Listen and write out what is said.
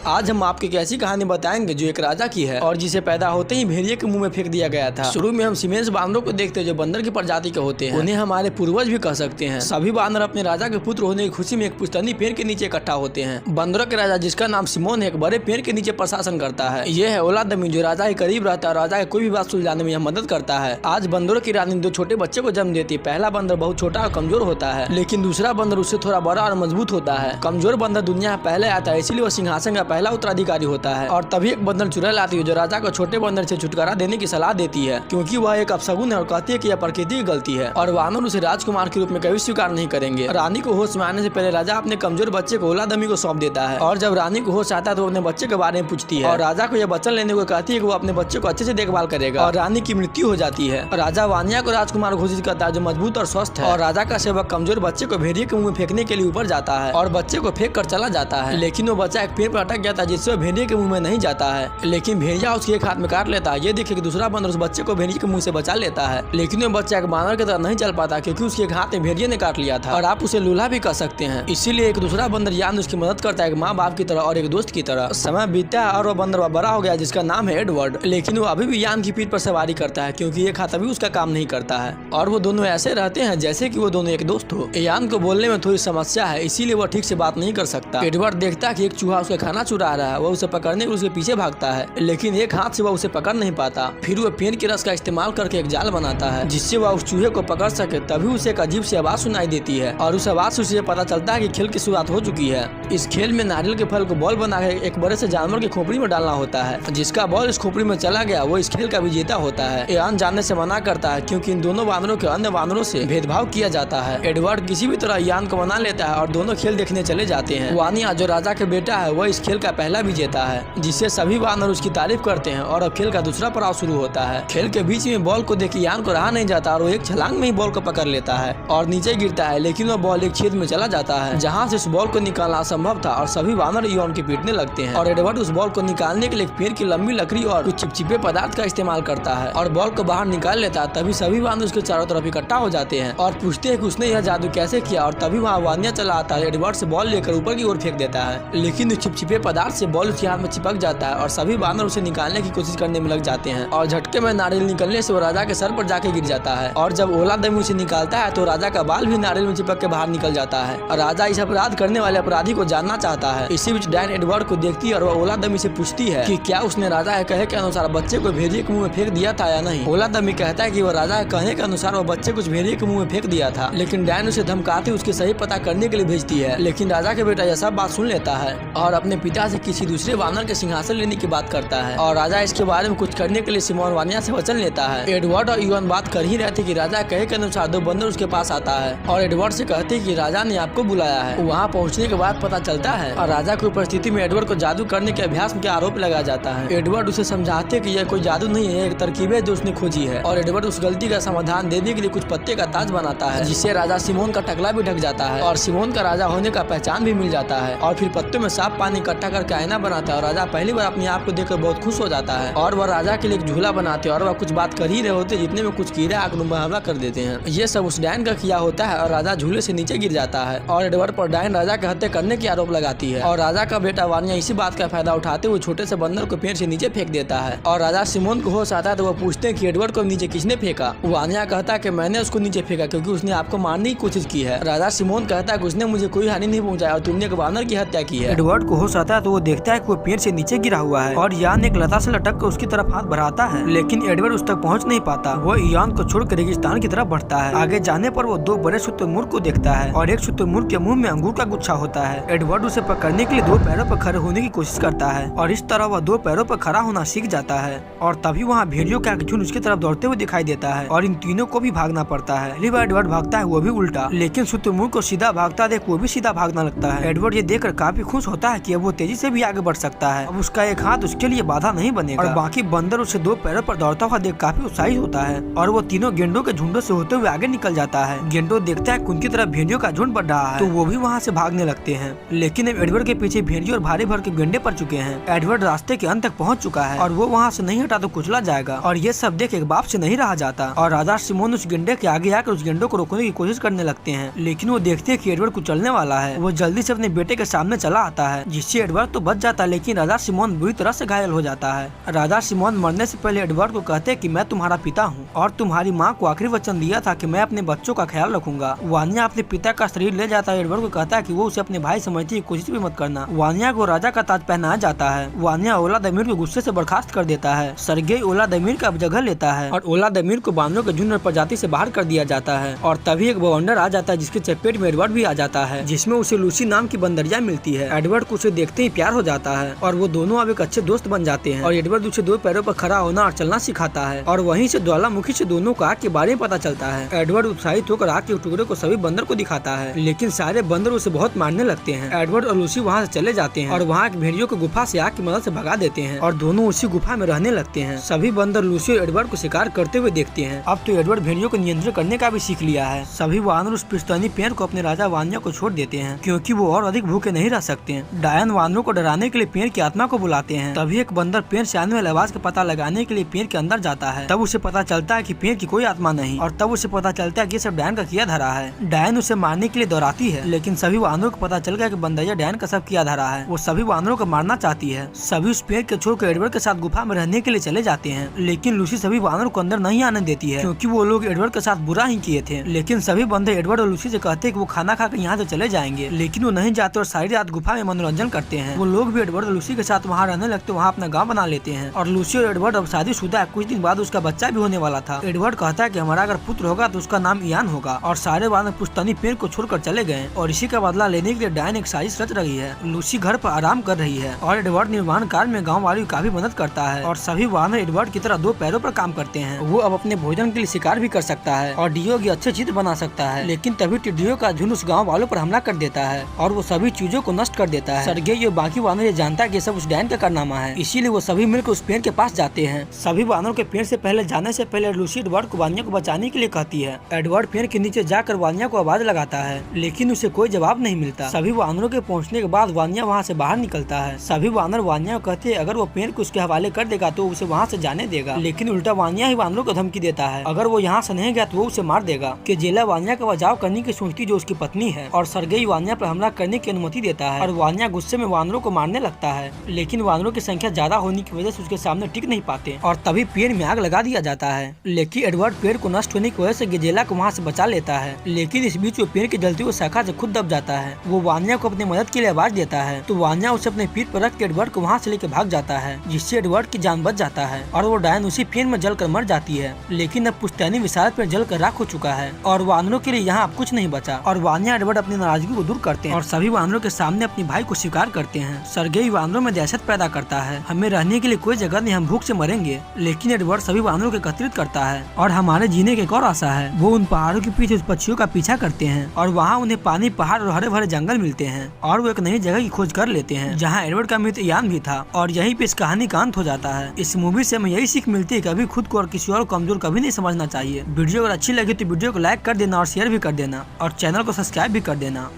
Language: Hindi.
आज हम आपको एक ऐसी कहानी बताएंगे जो एक राजा की है और जिसे पैदा होते ही भेड़िए के मुंह में फेंक दिया गया था। शुरू में हम सीमेंस बानरों को देखते हैं जो बंदर की प्रजाति के होते हैं। उन्हें हमारे पूर्वज भी कह सकते हैं। सभी बानर अपने राजा के पुत्र होने की खुशी में एक पुश्तैनी पेड़ के नीचे इकट्ठा होते हैं। बंदरों के राजा जिसका नाम सिमोन है एक बड़े पेड़ के नीचे प्रशासन करता है। ये है ओलादमी जो राजा के करीब रहता है और राजा की कोई भी बात सुलझाने में मदद करता है। आज बंदरों की रानी दो छोटे बच्चे को जन्म देती है। पहला बंदर बहुत छोटा और कमजोर होता है, लेकिन दूसरा बंदर उससे थोड़ा बड़ा और मजबूत होता है। कमजोर बंदर दुनिया में पहले आता है, इसलिए वो सिंहासन का पहला उत्तराधिकारी होता है। और तभी एक बंदर चुड़ैल आती है जो राजा को छोटे बंदर से छुटकारा देने की सलाह देती है, क्योंकि वह एक अपशगुन है और कहती है कि यह प्रकृति की गलती है और वानर उसे राजकुमार के रूप में कभी स्वीकार नहीं करेंगे। रानी को होश में आने से पहले राजा अपने कमजोर बच्चे को ओलादमी को सौंप देता है और जब रानी को होश आता है तो वो अपने बच्चे के बारे में पूछती है और राजा को यह वचन लेने को कहती है कि वो अपने बच्चे को अच्छे से देखभाल करेगा और रानी की मृत्यु हो जाती है। राजा वानिया को राजकुमार घोषित करता है जो मजबूत और स्वस्थ है और राजा का सेवक कमजोर बच्चे को भेड़िए के मुंह में फेंकने के लिए ऊपर जाता है और बच्चे को फेंक कर चला जाता है, लेकिन वो बच्चा एक पेड़ पर अटक गया था जिससे वो भेड़िए के मुंह में नहीं जाता है। लेकिन भेड़िया उसके एक हाथ में काट लेता है। ये देखे कि दूसरा बंदर उस बच्चे को भेड़िए के मुंह से बचा लेता है, लेकिन वो बच्चा एक बानर की तरह नहीं चल पाता क्योंकि उसके एक हाथ में भेड़िए ने काट लिया था और आप उसे लूल्हा भी कह सकते हैं। इसीलिए एक दूसरा बंदर यान उसकी मदद करता है, एक माँ बाप की तरह और एक दोस्त की तरह। समय बीता है और वो बंदर बड़ा हो गया जिसका नाम है एडवर्ड, लेकिन वो अभी भी यान की पीठ पर सवारी करता है क्योंकि एक हाथ अभी उसका काम नहीं करता है और वो दोनों ऐसे रहते हैं जैसे कि वो दोनों एक दोस्त हो। यान को बोलने में थोड़ी समस्या है, इसीलिए वो ठीक से बात नहीं कर सकता। एडवर्ड देखता है कि एक चूहा उसका खाना चुरा रहा है। वो उसे पकड़ने के उसके पीछे भागता है, लेकिन एक हाथ से वह उसे पकड़ नहीं पाता। फिर वो पेड़ के रस का इस्तेमाल करके एक जाल बनाता है जिससे वह उस चूहे को पकड़ सके। तभी उसे एक अजीब सी आवाज सुनाई देती है और उस आवाज से उसे पता चलता है कि खेल की शुरुआत हो चुकी है। इस खेल में नारियल के फल को बॉल बनाकर एक बड़े से जानवर की खोपड़ी में डालना होता है। जिसका बॉल इस खोपड़ी में चला गया वो इस खेल का विजेता होता है। यान जानने से मना करता है क्योंकि इन दोनों वानरों के अन्य वानरों से भेदभाव किया जाता है। एडवर्ड किसी भी तरह यान को मना लेता है और दोनों खेल देखने चले जाते हैं। वानिया जो राजा के बेटा है वह इस खेल का पहला विजेता है, जिससे सभी वानर उसकी तारीफ करते हैं और अब खेल का दूसरा पड़ाव शुरू होता है। खेल के बीच में बॉल को देख यान को रहा नहीं जाता और वो एक छलांग में ही बॉल को पकड़ लेता है और नीचे गिरता है, लेकिन वो बॉल एक छेद में चला जाता है जहाँ से उस बॉल को निकालना असंभव था और सभी वानर यान के पीटने लगते हैं। और एडवर्ड उस बॉल को निकालने के लिए एक पेड़ की लंबी लकड़ी और कुछ चिपचिपे पदार्थ का इस्तेमाल करता है और बॉल को बाहर निकाल लेता है। तभी सभी वानर उसके चारों तरफ इकट्ठा हो जाते हैं और पूछते हैं कि उसने यह जादू कैसे किया। और तभी वहाँ वानिया चला आता है, एडवर्ड से बॉल लेकर ऊपर की ओर फेंक देता है, लेकिन उस चिपचिपे पदार्थ से बॉल उसके हाथ में चिपक जाता है और सभी वानर उसे निकालने की कोशिश करने में लग जाते हैं और झटके में नारियल निकलने से वो राजा के सर पर जाके गिर जाता है। और जब ओलादमी उसे निकालता है तो राजा का बाल भी नारियल में चिपक के बाहर निकल जाता है और राजा इस अपराध करने वाले अपराधी को जानना चाहता है। इसी बीच डैन एडवर्ड को देखती है और वह ओलादमी से पूछती है कि क्या उसने राजा के कहे के अनुसार बच्चे को भेड़िए के मुंह में फेंक दिया था या नहीं। ओलादमी कहता है कि वह राजा के कहने के अनुसार वो बच्चे कुछ भेड़िए के मुंह में फेंक दिया था, लेकिन डैन उसे धमकाती उसके सही पता करने के लिए भेजती है। लेकिन राजा के बेटा यह सब बात सुन लेता है और अपने पिता से किसी दूसरे वानर के सिंहासन लेने की बात करता है और राजा इसके बारे में कुछ करने के लिए सिमोन वानिया से वचन लेता है। एडवर्ड और यूएन बात कर ही रहे थे कि राजा कहे के अनुसार दो बंदर उसके पास आता है और एडवर्ड से कहते हैं कि राजा ने आपको बुलाया है। वहाँ पहुँचने के बाद पता चलता है और राजा की उपस्थिति में एडवर्ड को जादू करने के अभ्यास के आरोप लगाया जाता है। एडवर्ड उसे समझाते कि यह कोई जादू नहीं है, एक तरकीब है जो उसने खोजी है और एडवर्ड उस गलती का समाधान देने के लिए कुछ पत्ते का ताज बनाता है जिससे राजा सिमोन का टकला भी ढक जाता है और सिमोन का राजा होने का पहचान भी मिल जाता है। और फिर पत्तों में साफ पानी इकट्ठा करके आईना बनाता है और राजा पहली बार अपने आप को देखकर बहुत खुश हो जाता है और वह राजा के लिए एक झूला बनाते हैं और वह कुछ बात कर ही रहे होते जितने में कुछ कीड़े आकर हमला कर देते हैं। ये सब उस डायन का किया होता है और राजा झूले से नीचे गिर जाता है और एडवर्ड पर डायन राजा की हत्या करने की आरोप लगाती है और राजा का बेटा वानिया इसी बात का फायदा उठाते हुए छोटे से बंदर को पेड़ से नीचे फेंक देता है और राजा सिमोन को होश आता है तो वो पूछते हैं कि एडवर्ड को नीचे किसने फेंका। वानिया कहता है कि मैंने उसको नीचे फेंका क्योंकि उसने आपको मारने की कोशिश की है। राजा सिमोन कहता है कि उसने मुझे कोई हानि नहीं पहुंचाया और तुमने एक वानर की हत्या की है। एडवर्ड को होश आता है तो वो देखता है कि वो पेड़ से नीचे गिरा हुआ है और यान एक लता से लटक कर उसकी तरफ हाथ बढ़ाता है, लेकिन एडवर्ड उस तक पहुंच नहीं पाता। वो यान को छोड़कर रेगिस्तान की तरफ बढ़ता है। आगे जाने पर वो दो बड़े शुतुरमुर्ग को देखता है और एक शुतुरमुर्ग के मुंह में अंगूर का गुच्छा होता है। एडवर्ड उसे पकड़ने के लिए दो पैरों पर खड़े होने की कोशिश करता है और इस तरह वह दो पैरों पर खड़ा होना सीख जाता है और तभी वहाँ भेड़ियों का एक झुंड उसकी तरफ दौड़ते हुए दिखाई देता है और इन तीनों को भी भागना पड़ता है। एडवर्ड भागता है वो भी उल्टा, लेकिन शुतुरमुर्ग को सीधा भागता देख वो भी सीधा भागना लगता है। एडवर्ड ये देखकर काफी खुश होता है कि अब वो तेजी से भी आगे बढ़ सकता है। अब उसका एक हाथ उसके लिए बाधा नहीं बनेगा और बाकी बंदर उसे दो पैरों पर दौड़ता हुआ देख काफी उत्साहित होता है और वो तीनों गेंडों के झुंडों से होते हुए आगे निकल जाता है। गेंडो देखता है कि उनकी तरफ भेड़ियों का झुंड बढ़ रहा है तो वो भी वहाँ से भागने लगते हैं, लेकिन अब एडवर्ड के पीछे भेड़ियों और भारी भर के गेंडे पड़ चुके हैं। एडवर्ड रास्ते के अंत तक पहुँच चुका है और वो वहाँ से नहीं हटा तो कुचला जाएगा और ये सब देख एक बाप से नहीं रहा जाता और राजा सिमोन उस गेंडे के आगे आकर उस गेंडों को रोकने की कोशिश करने लगते हैं, लेकिन वो देखते हैं कि एडवर्ड कुचलने वाला है। वो जल्दी से अपने बेटे के सामने चला आता है जिससे एडवर्ड तो बच जाता है, लेकिन राजा सिमोन बुरी तरह से घायल हो जाता है। राजा सिमोन मरने से पहले एडवर्ड को कहते हैं कि मैं तुम्हारा पिता हूँ और तुम्हारी माँ को आखिरी वचन दिया था कि मैं अपने बच्चों का ख्याल रखूंगा। वानिया अपने पिता का शरीर ले जाता है। एडवर्ड को कहता है कि वो उसे अपने भाई समझने की कोशिश भी मत करना। वानिया को राजा का ताज पहनाया जाता है। वानिया ओलादमीर को गुस्से से बर्खास्त कर देता है। सर्गेई ओलादमीर का जगह लेता है और ओलादमीर को बानरों के झुंड और प्रजाति से बाहर कर दिया जाता है। और तभी एक बवंडर आ जाता है जिसके चपेट में एडवर्ड भी आ जाता है, जिसमें उसे लूसी नाम की बंदरिया मिलती है। एडवर्ड को उसे देखते ही प्यार हो जाता है और वो दोनों अब एक अच्छे दोस्त बन जाते हैं। और एडवर्ड उसे दो पैरों पर खड़ा होना और चलना सिखाता है। और वहीं से ज्वालामुखी से दोनों को आग के बारे में पता चलता है। एडवर्ड उत्साहित होकर आग के टुकड़े को सभी बंदर को दिखाता है, लेकिन सारे बंदर उसे बहुत मारने लगते हैं। एडवर्ड और लूसी वहाँ से चले जाते हैं और वहाँ एक भेड़ियों को गुफा से आग की मदद से भगा देते हैं और दोनों उसी गुफा में रहने लगते हैं। सभी बंदर लूसी और एडवर्ड को शिकार करते हुए देखते हैं। अब तो एडवर्ड भेड़ियों को नियंत्रण करने का भी सीख लिया है। सभी वानर उस पुश्तैनी पेड़ को अपने राजा वानिया को छोड़ देते हैं, क्योंकि वो और अधिक भूखे नहीं रह सकते हैं। डायन वानरों को डराने के लिए पेड़ की आत्मा को बुलाते हैं। तभी एक बंदर पेड़ से आने वाली आवाज का पता लगाने के लिए पेड़ के अंदर जाता है। तब उसे पता चलता है कि पेड़ की कोई आत्मा नहीं, और तब उसे पता चलता है कि सब डायन का किया धरा है। डायन उसे मारने के लिए दौड़ाती है, लेकिन सभी वानरों को पता चल गया कि बंदैया डायन का सब किया धरा है। वो सभी वानरों को मारना चाहती है। सभी उस पेड़ के छोड़कर एडवर्ड के साथ गुफा में रहने के लिए चले जाते हैं, लेकिन लूसी सभी वानरों को अंदर नहीं आने देती है, क्योंकि वो लोग एडवर्ड के साथ बुरा ही किए थे। लेकिन सभी बंदर एडवर्ड और लूसी से कहते हैं कि वो खाना खाकर यहाँ से चले जाएंगे, लेकिन वो नहीं जाते और सारी रात गुफा में मनोरंजन करते हैं। वो लोग भी एडवर्ड और लूसी के साथ वहाँ रहने लगते, वहाँ अपना गाँव बना लेते हैं। और लूसी और एडवर्ड अब शादीशुदा है। कुछ दिन बाद उसका बच्चा भी होने वाला था। एडवर्ड कहता है कि हमारा अगर पुत्र होगा तो उसका नाम इयान होगा। और सारे वानर पुश्तैनी पेड़ को छोड़कर चले गए और इसी का बदला लेने के लिए डायन एक साजिश रच रही है। लूसी घर पर आराम कर रही है और एडवर्ड निर्माण कार्य में गाँव वालों की काफी मदद करता है। और सभी वानर एडवर्ड की तरह दो पैरों पर काम करते हैं। वो अब अपने भोजन के लिए शिकार भी कर सकता है और डियो की अच्छे चित्र बना सकता है। लेकिन तभी टिड्डियों का झुंड उस गाँव वालों पर हमला कर देता है और वो सभी चीजों को नष्ट कर देता है। सर्गेई और बाकी वानर ये जानता है कि सब उस डायन का कारनामा है, इसीलिए वो सभी मिलकर उस पेड़ के पास जाते हैं। सभी वानरों के पेड़ से पहले जाने से पहले लूसी एडवर्ड को वानिया को बचाने के लिए कहती है। एडवर्ड पेड़ के नीचे जाकर वानिया को आवाज लगाता है, लेकिन उसे कोई जवाब नहीं मिलता। सभी वानरों के पहुंचने के बाद वानिया वहां से बाहर निकलता है। सभी वानर वानिया को कहते हैं अगर वो पेड़ को उसके हवाले कर देगा तो उसे वहां से जाने देगा, लेकिन उल्टा वानिया ही वानरों को धमकी देता है अगर वो यहाँ से नहीं गया तो वो उसे मार देगा। कि जेला वानिया का बचाव करने की सोचती जो उसकी पत्नी है, और सर्गेई वानिया पर हमला करने की अनुमति देता है और वानिया गुस्से में वानरों को मारने लगता है, लेकिन वानरों की संख्या ज्यादा होने की वजह से उसके सामने टिक नहीं पाते और तभी पेड़ में आग लगा दिया जाता है। लेकिन एडवर्ड पेड़ को नष्ट होने की वजह से गिजेला को वहाँ से बचा लेता है, लेकिन इस बीच वो पेड़ की जलती हुई शाखा से खुद दब जाता है। वो वानिया को अपनी मदद के लिए आवाज देता है तो वानिया उसे अपने पीठ पर रख के एडवर्ड को वहाँ से लेकर भाग जाता है, जिससे एडवर्ड की जान बच जाता है और वो डायन उसी पेड़ में जलकर मर जाती है। लेकिन अब पुश्तैनी विशाल पेड़ जलकर राख हो चुका है और वानरों के लिए यहाँ अब कुछ नहीं बचा। और वानिया एडवर्ड अपनी नाराजगी को दूर करते हैं और सभी वानरों के सामने अपने भाई को स्वीकार करते हैं। सर्गेई वानरों में दहशत पैदा करता है, हमें रहने के लिए कोई जगह नहीं, हम भूख से मरेंगे। लेकिन एडवर्ड सभी वानरों को एकत्रित करता है और हमारे जीने की एक और आशा है। वो उन पहाड़ों के पीछे उस पक्षियों का पीछा करते हैं और वहाँ उन्हें पानी, पहाड़ और हरे भरे जंगल मिलते हैं और वो एक नई जगह की खोज कर लेते हैं जहाँ एडवर्ड का मित्र इयान भी था। और यहीं पे इस कहानी का अंत हो जाता है। इस मूवी से हमें यही सीख मिलती है कि कभी खुद को और किसी और कमजोर कभी नहीं समझना चाहिए। वीडियो अगर अच्छी लगी तो वीडियो को लाइक कर देना और शेयर भी कर देना और चैनल को सब्सक्राइब भी कर देना।